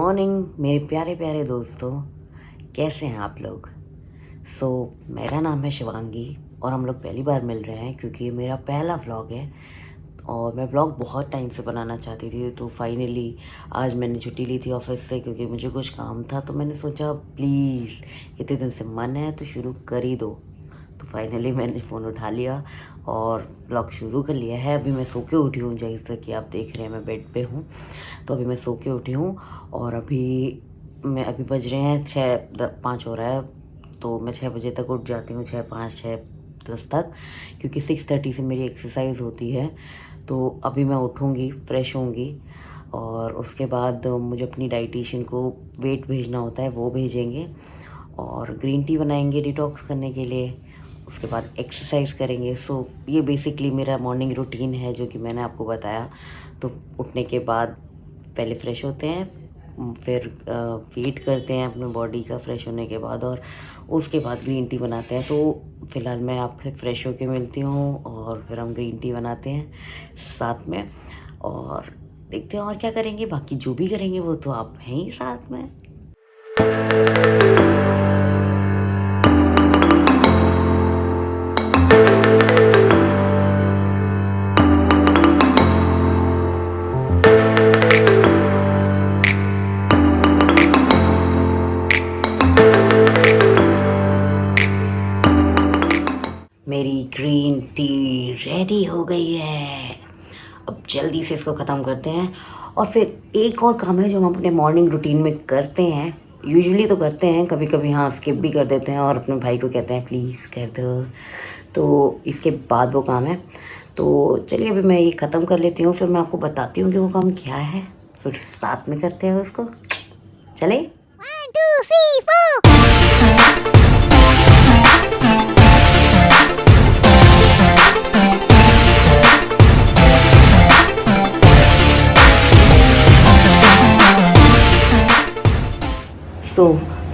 Morning मेरे प्यारे प्यारे दोस्तों, कैसे हैं आप लोग। मेरा नाम है शिवांगी और हम लोग पहली बार मिल रहे हैं क्योंकि ये मेरा पहला व्लॉग है और मैं व्लॉग बहुत टाइम से बनाना चाहती थी। तो फाइनली आज मैंने छुट्टी ली थी ऑफिस से क्योंकि मुझे कुछ काम था। तो मैंने सोचा प्लीज़ इतने दिन से मन है तो शुरू कर ही दो। तो फाइनली मैंने फ़ोन उठा लिया और व्लॉग शुरू कर लिया है। अभी मैं सो के उठी हूँ, जैसे कि आप देख रहे हैं मैं बेड पे हूँ। तो अभी मैं सो के उठी हूँ और अभी बज रहे हैं 6:05 हो रहा है। तो मैं 6 बजे तक उठ जाती हूँ, 6:05 6:10 तक, क्योंकि 6:30 से मेरी एक्सरसाइज होती है। तो अभी मैं उठूँगी, फ्रेश होंगी और उसके बाद मुझे अपनी डाइटिशियन को वेट भेजना होता है, वो भेजेंगे और ग्रीन टी बनाएंगे डिटॉक्स करने के लिए। उसके बाद एक्सरसाइज करेंगे। ये बेसिकली मेरा मॉर्निंग रूटीन है जो कि मैंने आपको बताया। तो उठने के बाद पहले फ़्रेश होते हैं, फिर वेट करते हैं अपने बॉडी का फ्रेश होने के बाद और उसके बाद ग्रीन टी बनाते हैं। तो फ़िलहाल मैं आपसे फ़्रेश होके मिलती हूँ और फिर हम ग्रीन टी बनाते हैं साथ में और देखते हैं और क्या करेंगे। बाकी जो भी करेंगे वो तो आप हैं ही साथ में। मेरी ग्रीन टी रेडी हो गई है। अब जल्दी से इसको ख़त्म करते हैं और फिर एक और काम है जो हम अपने मॉर्निंग रूटीन में करते हैं। यूजुअली तो करते हैं, कभी कभी हाँ स्किप भी कर देते हैं और अपने भाई को कहते हैं प्लीज़ कर दो। तो इसके बाद वो काम है। तो चलिए अभी मैं ये ख़त्म कर लेती हूँ, फिर मैं आपको बताती हूँ कि वो काम क्या है, फिर साथ में करते हैं उसको। चले 1 2 3 4। तो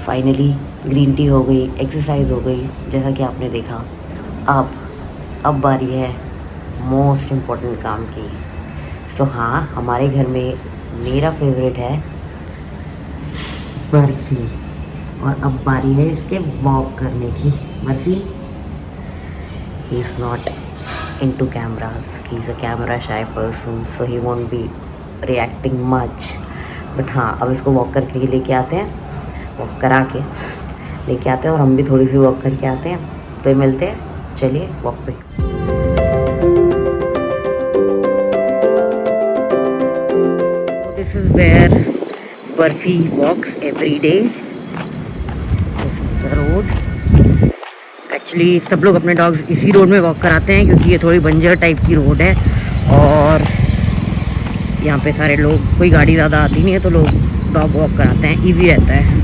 फाइनली ग्रीन टी हो गई, एक्सरसाइज हो गई जैसा कि आपने देखा। अब बारी है मोस्ट इम्पॉर्टेंट काम की। हाँ, हमारे घर में मेरा फेवरेट है बर्फ़ी और अब बारी है इसके वॉक करने की। Barfi he is not into cameras, he is a camera shy person, so he won't be reacting much. But हाँ, अब इसको वॉक करके लेके आते हैं, वॉक करा के लेके आते हैं और हम भी थोड़ी सी वॉक करके आते हैं। फिर मिलते हैं, चलिए वॉक पे। This is where Barfi walks every day. This is the road. Actually सब लोग अपने डॉग्स इसी रोड में वॉक कराते हैं क्योंकि ये थोड़ी बंजर टाइप की रोड है और यहाँ पे सारे लोग, कोई गाड़ी ज़्यादा आती नहीं है तो लोग डॉग वॉक कराते हैं, इजी रहता है।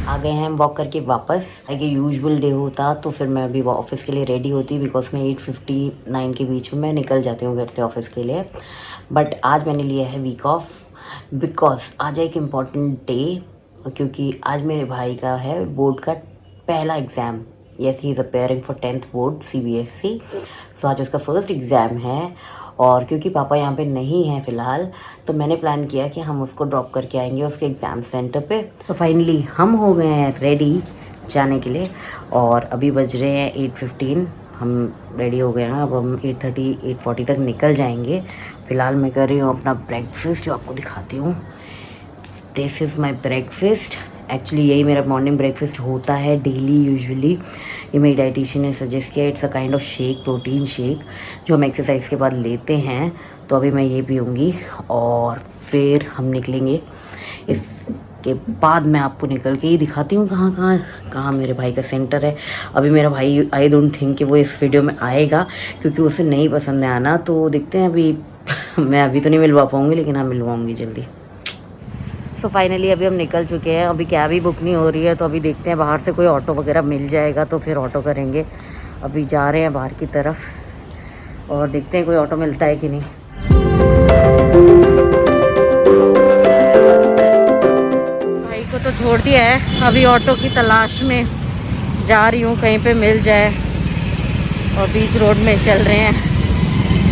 आ गए हैं हम वॉक करके वापस। अगर यूजुअल डे होता तो फिर मैं अभी ऑफिस के लिए रेडी होती, बिकॉज मैं 8:59 के बीच में मैं निकल जाती हूँ घर से ऑफिस के लिए। बट आज मैंने लिया है वीक ऑफ बिकॉज आज एक इम्पॉर्टेंट डे, क्योंकि आज मेरे भाई का है बोर्ड का पहला exam. Yes, he is appearing for 10th board CBSE। सो आज उसका फर्स्ट एग्ज़ाम है और क्योंकि पापा यहाँ पे नहीं हैं फ़िलहाल तो मैंने प्लान किया कि हम उसको ड्रॉप करके आएंगे उसके एग्ज़ाम सेंटर पे। तो फाइनली हम हो गए हैं रेडी जाने के लिए और अभी बज रहे हैं 8:15। हम रेडी हो गए हैं, अब हम 8:30 8:40 तक निकल जाएंगे। फ़िलहाल मैं कर रही हूँ अपना ब्रेकफास्ट जो आपको दिखाती हूँ। This is my breakfast. Actually यही मेरा मॉर्निंग ब्रेकफास्ट होता है डेली यूजुअली। ये मेरी डाइटिशियन ने सजेस्ट किया। It's a kind of shake, protein shake जो हम एक्सरसाइज के बाद लेते हैं। तो अभी मैं ये पीऊँगी और फिर हम निकलेंगे। इसके बाद मैं आपको निकल के ही दिखाती हूँ कहाँ मेरे भाई का सेंटर है। अभी मेरा भाई आई डोंट थिंक कि वो इस वीडियो में आएगा क्योंकि उसे नहीं पसंद है आना। तो देखते हैं अभी मैं अभी तो नहीं मिलवा पाऊँगी लेकिन हाँ मिलवाऊँगी जल्दी। सो फाइनली अभी हम निकल चुके हैं। अभी कैब ही बुक नहीं हो रही है तो अभी देखते हैं बाहर से कोई ऑटो वगैरह मिल जाएगा तो फिर ऑटो करेंगे। अभी जा रहे हैं बाहर की तरफ और देखते हैं कोई ऑटो मिलता है कि नहीं। भाई को तो छोड़ दिया है, अभी ऑटो की तलाश में जा रही हूँ, कहीं पे मिल जाए। और बीच रोड में चल रहे हैं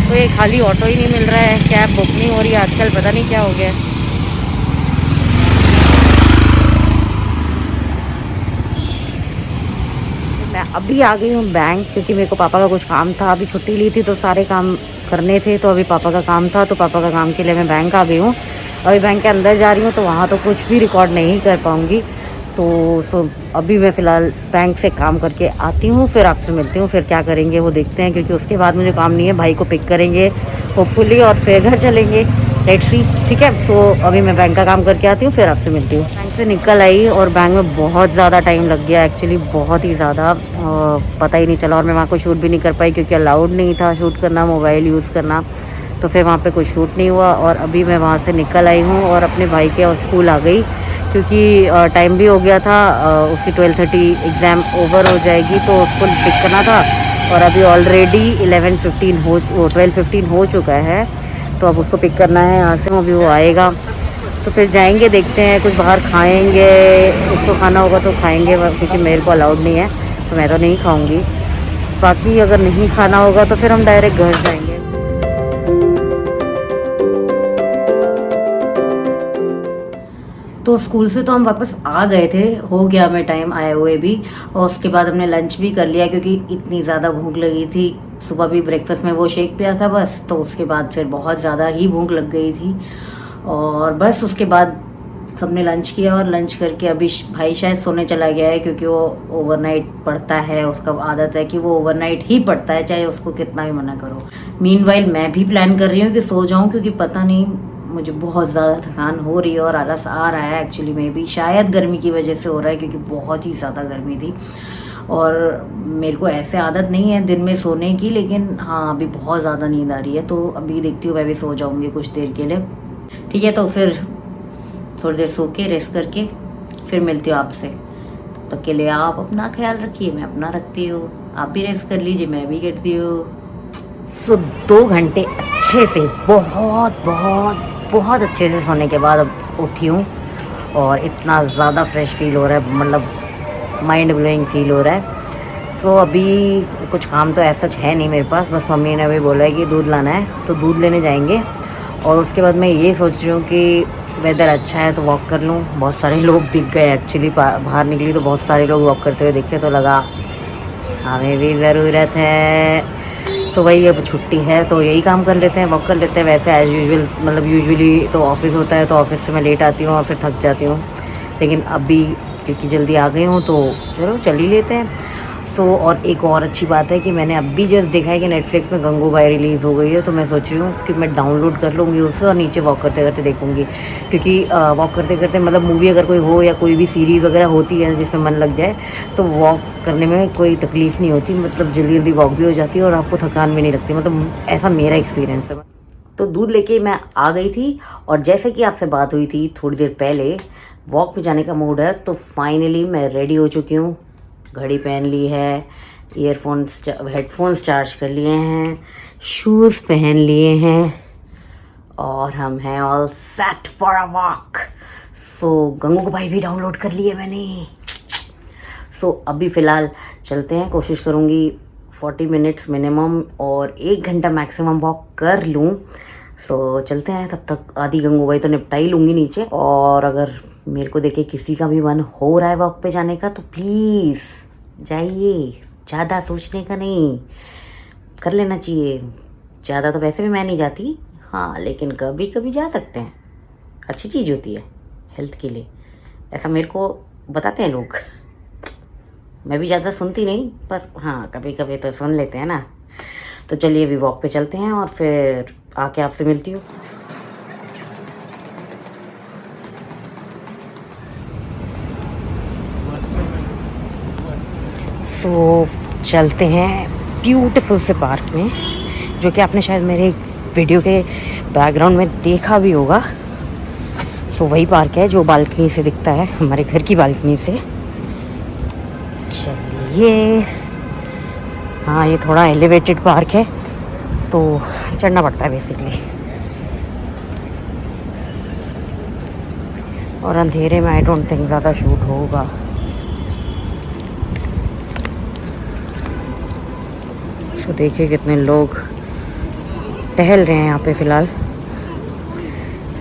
तो ये खाली ऑटो ही नहीं मिल रहा है, कैब बुक नहीं हो रही है आजकल, पता नहीं क्या हो गया। मैं अभी आ गई हूँ बैंक, क्योंकि मेरे को पापा का कुछ काम था। अभी छुट्टी ली थी तो सारे काम करने थे, तो अभी पापा का काम था, तो पापा का काम के लिए मैं बैंक आ गई हूँ। अभी बैंक के अंदर जा रही हूँ तो वहाँ तो कुछ भी रिकॉर्ड नहीं कर पाऊँगी। तो अभी मैं फ़िलहाल बैंक से काम करके आती हूँ, फिर आपसे मिलती हूँ। फिर क्या करेंगे वो देखते हैं, क्योंकि उसके बाद मुझे काम नहीं है। भाई को पिक करेंगे होपफुली और फिर घर चलेंगे। लेट्स सी, ठीक है। तो अभी मैं बैंक का काम करके आती हूँ, फिर आपसे मिलती हूँ। बैंक से निकल आई और बैंक में बहुत ज़्यादा टाइम लग गया, एक्चुअली बहुत ही ज़्यादा, पता ही नहीं चला। और मैं वहाँ को शूट भी नहीं कर पाई, क्योंकि अलाउड नहीं था शूट करना, मोबाइल यूज़ करना। तो फिर वहाँ पे कुछ शूट नहीं हुआ। और अभी मैं वहाँ से निकल आई हूँ और अपने भाई के स्कूल आ गई, क्योंकि टाइम भी हो गया था। उसकी 12:30 एग्ज़ाम ओवर हो जाएगी, तो उसको पिक करना था। और अभी ऑलरेडी 12:15 हो चुका है, तो अब उसको पिक करना है यहाँ से। अभी वो आएगा तो फिर जाएंगे, देखते हैं कुछ बाहर खाएंगे। उसको खाना होगा तो खाएंगे, क्योंकि मेरे को अलाउड नहीं है, तो मैं तो नहीं खाऊंगी। बाकी अगर नहीं खाना होगा तो फिर हम डायरेक्ट घर जाएंगे। तो स्कूल से तो हम वापस आ गए थे, हो गया हमें टाइम आए हुए भी। और उसके बाद हमने लंच भी कर लिया, क्योंकि इतनी ज़्यादा भूख लगी थी। सुबह भी ब्रेकफास्ट में वो शेक पिया था बस, तो उसके बाद फिर बहुत ज़्यादा ही भूख लग गई थी। और बस उसके बाद सबने लंच किया, और लंच करके अभी भाई शायद सोने चला गया है, क्योंकि वो ओवरनाइट पढ़ता है। उसका आदत है कि वो ओवरनाइट ही पढ़ता है, चाहे उसको कितना भी मना करो। मीनवाइल मैं भी प्लान कर रही हूँ कि सो जाऊँ, क्योंकि पता नहीं मुझे बहुत ज़्यादा थकान हो रही है और आलस आ रहा है। एक्चुअली में भी शायद गर्मी की वजह से हो रहा है, क्योंकि बहुत ही ज़्यादा गर्मी थी। और मेरे को ऐसे आदत नहीं है दिन में सोने की, लेकिन हाँ अभी बहुत ज़्यादा नींद आ रही है। तो अभी देखती हूँ, मैं भी सो जाऊँगी कुछ देर के लिए, ठीक है। तो फिर थोड़ी देर सो के रेस्ट करके फिर मिलती हूँ आपसे। तब तक के लिए आप अपना ख्याल रखिए, मैं अपना रखती हूँ। आप भी रेस्ट कर लीजिए, मैं भी करती हूँ। 2 घंटे अच्छे से, बहुत बहुत बहुत अच्छे से सोने के बाद अब उठी हूँ, और इतना ज़्यादा फ्रेश फील हो रहा है, मतलब माइंड ब्लोइंग फील हो रहा है। अभी कुछ काम तो ऐसा है नहीं मेरे पास, बस मम्मी ने अभी बोला है कि दूध लाना है, तो दूध लेने जाएंगे। और उसके बाद मैं ये सोच रही हूँ कि वेदर अच्छा है तो वॉक कर लूँ। बहुत सारे लोग दिख गए एक्चुअली, बाहर निकली तो बहुत सारे लोग वॉक करते हुए दिखे, तो लगा हमें भी ज़रूरत है। तो वही, अब छुट्टी है तो यही काम कर लेते हैं, वॉक कर लेते हैं। वैसे एज़ यूजुअल, मतलब यूजुअली तो ऑफिस होता है, तो ऑफिस से मैं लेट आती हूँ और फिर थक जाती हूँ। लेकिन अभी क्योंकि जल्दी आ गई हूँ, तो चलो चल ही लेते हैं। और एक और अच्छी बात है कि मैंने अभी जस्ट देखा है कि नेटफ्लिक्स में गंगूबाई रिलीज़ हो गई है, तो मैं सोच रही हूँ कि मैं डाउनलोड कर लूँगी उसे और नीचे वॉक करते करते देखूँगी। क्योंकि वॉक करते करते, मतलब मूवी अगर कोई हो या कोई भी सीरीज़ वगैरह होती है जिसमें मन लग जाए, तो वॉक करने में कोई तकलीफ़ नहीं होती, मतलब जल्दी जल्दी वॉक भी हो जाती है और आपको थकान भी नहीं लगती। मतलब ऐसा मेरा एक्सपीरियंस है। तो दूध लेके मैं आ गई थी, और जैसे कि आपसे बात हुई थी थोड़ी देर पहले, वॉक पे जाने का मूड है, तो फाइनली मैं रेडी हो चुकी हूँ। घड़ी पहन ली है, हेडफोन्स चार्ज कर लिए हैं, शूज़ पहन लिए हैं, और हम हैं all set for a walk. Gangubai भी डाउनलोड कर लिए मैंने। अभी फ़िलहाल चलते हैं। कोशिश करूँगी 40 मिनट्स मिनिमम और 1 घंटा मैक्सिमम वॉक कर लूँ। चलते हैं। तब तक आधी गंगूबाई तो निपटा ही लूँगी नीचे। और अगर मेरे को देखे किसी का भी मन हो रहा है वॉक पे जाने का, तो प्लीज़ जाइए, ज़्यादा सोचने का नहीं, कर लेना चाहिए। ज़्यादा तो वैसे भी मैं नहीं जाती, हाँ, लेकिन कभी कभी जा सकते हैं, अच्छी चीज़ होती है हेल्थ के लिए, ऐसा मेरे को बताते हैं लोग। मैं भी ज़्यादा सुनती नहीं, पर हाँ कभी कभी तो सुन लेते हैं ना। तो चलिए अभी वॉक पे चलते हैं और फिर आके आपसे मिलती हूँ। चलते हैं ब्यूटीफुल से पार्क में, जो कि आपने शायद मेरे वीडियो के बैकग्राउंड में देखा भी होगा। वही पार्क है जो बालकनी से दिखता है, हमारे घर की बालकनी से। चलिए, हाँ ये थोड़ा एलिवेटेड पार्क है, तो चढ़ना पड़ता है बेसिकली। और अंधेरे में आई डोंट थिंक ज़्यादा शूट होगा। देखिए कितने लोग टहल रहे हैं यहाँ पे फ़िलहाल।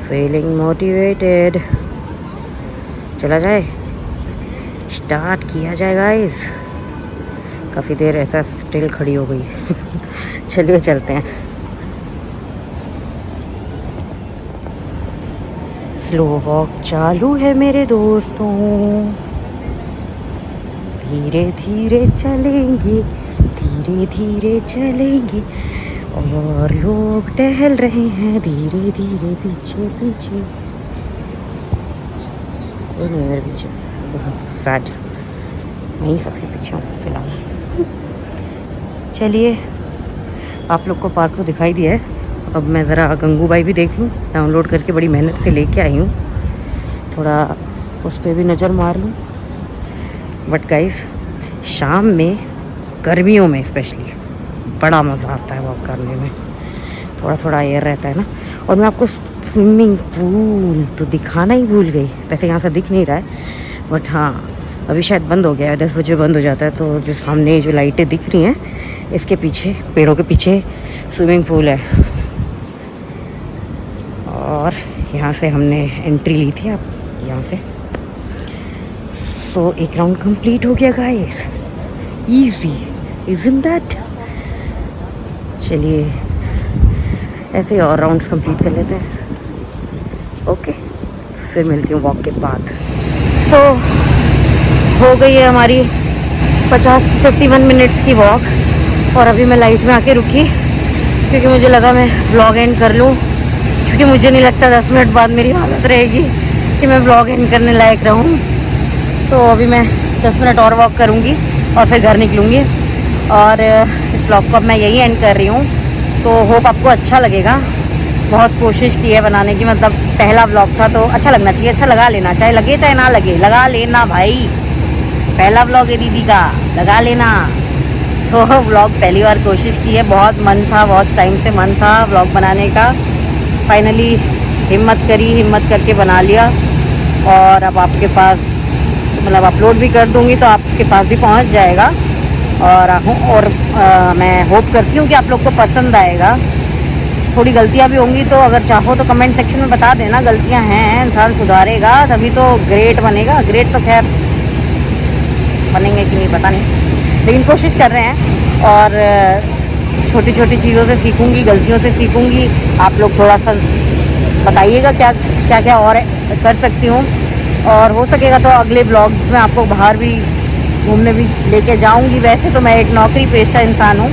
फीलिंग मोटिवेटेड, चला जाए, स्टार्ट किया जाए गाइस। काफ़ी देर ऐसा स्टिल खड़ी हो गई। चलिए चलते हैं। स्लो वॉक चालू है मेरे दोस्तों, धीरे धीरे चलेंगे, धीरे धीरे चलेंगे, और लोग टहल रहे हैं धीरे धीरे पीछे पीछे। कोई नहीं मेरे पीछे, सैड, मैं ही सबके पीछे हूँ फिलहाल। चलिए, आप लोग को पार्क तो दिखाई दिया है, अब मैं ज़रा गंगूबाई भी देख लूँ। डाउनलोड करके बड़ी मेहनत से लेके आई हूँ, थोड़ा उस पर भी नज़र मार लूँ। बट गाइस, शाम में, गर्मियों में स्पेशली, बड़ा मज़ा आता है वॉक करने में। थोड़ा थोड़ा एयर रहता है ना। और मैं आपको स्विमिंग पूल तो दिखाना ही भूल गई। वैसे यहाँ से दिख नहीं रहा है, बट हाँ अभी शायद बंद हो गया है, 10 बजे बंद हो जाता है। तो जो सामने जो लाइटें दिख रही हैं, इसके पीछे, पेड़ों के पीछे स्विमिंग पूल है। और यहाँ से हमने एंट्री ली थी, आप यहाँ से। सो एक राउंड कंप्लीट हो गया गाइस, इजी इज़न्ट दैट। चलिए ऐसे ही और राउंड्स कंप्लीट कर लेते हैं। ओके, फिर मिलती हूँ वॉक के बाद। सो हो गई है हमारी 51 मिनट्स की वॉक, और अभी मैं लाइट में आके रुकी क्योंकि मुझे लगा मैं व्लॉग एंड कर लूँ, क्योंकि मुझे नहीं लगता 10 मिनट बाद मेरी हालत रहेगी कि मैं व्लॉग एंड करने लायक रहूँ। तो अभी मैं 10 मिनट और वॉक करूँगी और फिर घर निकलूँगी। और इस व्लॉग को अब मैं यही एंड कर रही हूँ। तो होप आपको अच्छा लगेगा। बहुत कोशिश की है बनाने की, मतलब पहला व्लॉग था तो अच्छा लगना चाहिए। अच्छा लगा लेना, चाहे लगे चाहे ना लगे, लगा लेना भाई। पहला व्लॉग है दीदी का, लगा लेना। सो व्लॉग पहली बार कोशिश की है, बहुत मन था, बहुत टाइम से मन था व्लॉग बनाने का। फाइनली हिम्मत करी, हिम्मत करके बना लिया। और अब आपके पास, मतलब अपलोड भी कर दूँगी तो आपके पास भी पहुँच जाएगा। और मैं होप करती हूँ कि आप लोग को पसंद आएगा। थोड़ी गलतियाँ भी होंगी तो अगर चाहो तो कमेंट सेक्शन में बता देना, गलतियाँ हैं, इंसान सुधारेगा तभी तो ग्रेट बनेगा। ग्रेट तो खैर बनेंगे कि नहीं पता नहीं, लेकिन कोशिश कर रहे हैं। और छोटी छोटी चीज़ों से सीखूंगी, गलतियों से सीखूंगी। आप लोग थोड़ा सा बताइएगा क्या क्या क्या और कर सकती हूँ। और हो सकेगा तो अगले ब्लॉग्स में आपको बाहर भी घूमने भी लेके जाऊंगी। वैसे तो मैं एक नौकरी पेशा इंसान हूँ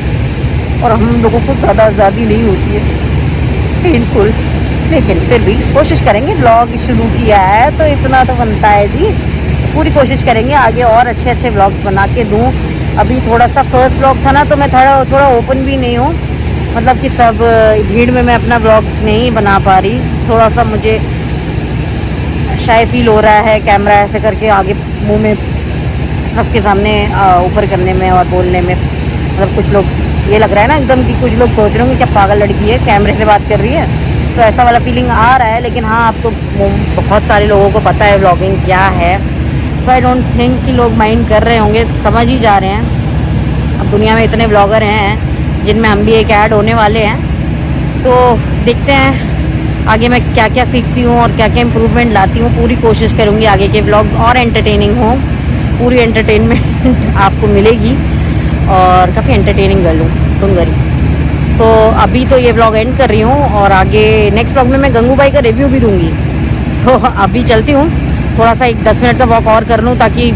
और हम लोगों को ज़्यादा आज़ादी नहीं होती है, पेनफुल, लेकिन फिर भी कोशिश करेंगे। ब्लॉग शुरू किया है तो इतना तो बनता है जी, पूरी कोशिश करेंगे आगे और अच्छे अच्छे ब्लॉग्स बना के दूँ। अभी थोड़ा सा फर्स्ट ब्लॉग था ना, तो मैं थोड़ा ओपन भी नहीं हूँ, मतलब कि सब भीड़ में मैं अपना ब्लॉग नहीं बना पा रही। थोड़ा सा मुझे शाय फील हो रहा है कैमरा ऐसे करके आगे मुंह में सबके सामने ऊपर करने में और बोलने में। मतलब कुछ लोग ये लग रहा है ना एकदम कि कुछ लोग सोच रहे होंगे क्या पागल लड़की है, कैमरे से बात कर रही है, तो ऐसा वाला फीलिंग आ रहा है। लेकिन हाँ, अब तो बहुत सारे लोगों को पता है व्लॉगिंग क्या है, तो आई डोंट थिंक कि लोग माइंड कर रहे होंगे, समझ ही जा रहे हैं। अब दुनिया में इतने ब्लॉगर हैं जिनमें हम भी एक ऐड होने वाले हैं। तो देखते हैं आगे मैं क्या क्या सीखती हूँ और क्या क्या इम्प्रूवमेंट लाती हूँ। पूरी कोशिश करूँगी आगे के ब्लॉग और एंटरटेनिंग हो, पूरी एंटरटेनमेंट आपको मिलेगी और काफ़ी एंटरटेनिंग कर लूँ तुंगरी। तो अभी तो ये व्लॉग एंड कर रही हूँ और आगे नेक्स्ट व्लॉग में मैं गंगूबाई का रिव्यू भी दूँगी। तो अभी चलती हूँ, थोड़ा सा एक 10 मिनट का वॉक और कर लूँ ताकि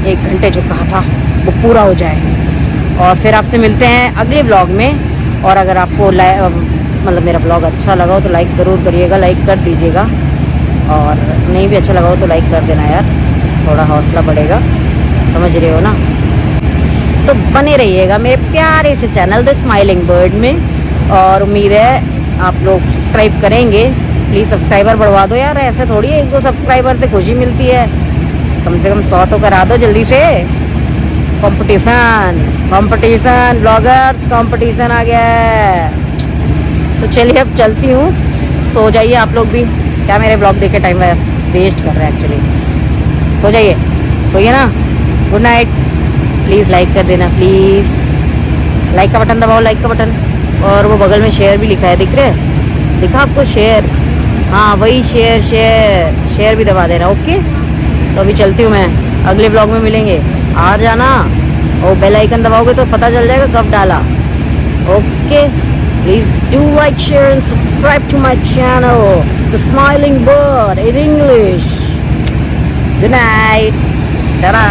1 घंटे जो कहा था वो पूरा हो जाए। और फिर आपसे मिलते हैं अगले व्लॉग में। और अगर आपको मतलब मेरा व्लॉग अच्छा लगा हो तो लाइक ज़रूर करिएगा, लाइक कर दीजिएगा। और नहीं भी अच्छा लगा हो तो लाइक कर देना यार, थोड़ा हौसला बढ़ेगा, समझ रहे हो ना। तो बने रहिएगा मेरे प्यारे से चैनल द स्माइलिंग बर्ड में। और उम्मीद है आप लोग सब्सक्राइब करेंगे। प्लीज़ सब्सक्राइबर बढ़वा दो यार, ऐसे थोड़ी है 1-2 सब्सक्राइबर से खुशी मिलती है, कम से कम 100 तो करा दो जल्दी से। कंपटीशन ब्लॉगर्स कंपटीशन आ गया है। तो चलिए अब चलती हूँ, सो जाइए आप लोग भी। क्या मेरे ब्लॉग देख के टाइम वेस्ट कर रहे हैं एक्चुअली। सो जाइए, सोइए ना, गुड नाइट। प्लीज़ लाइक कर देना, प्लीज़ लाइक का बटन दबाओ, लाइक का बटन। और वो बगल में शेयर भी लिखा है, दिख रहा है, दिखा आपको शेयर? हाँ वही शेयर भी दबा देना। ओके, तो अभी चलती हूँ मैं, अगले ब्लॉग में मिलेंगे। आ जाना। और बेल आइकन दबाओगे तो पता चल जाएगा कब डाला. Okay, please do like, share and subscribe to my channel the smiling bird in English. Good night. Ta-da.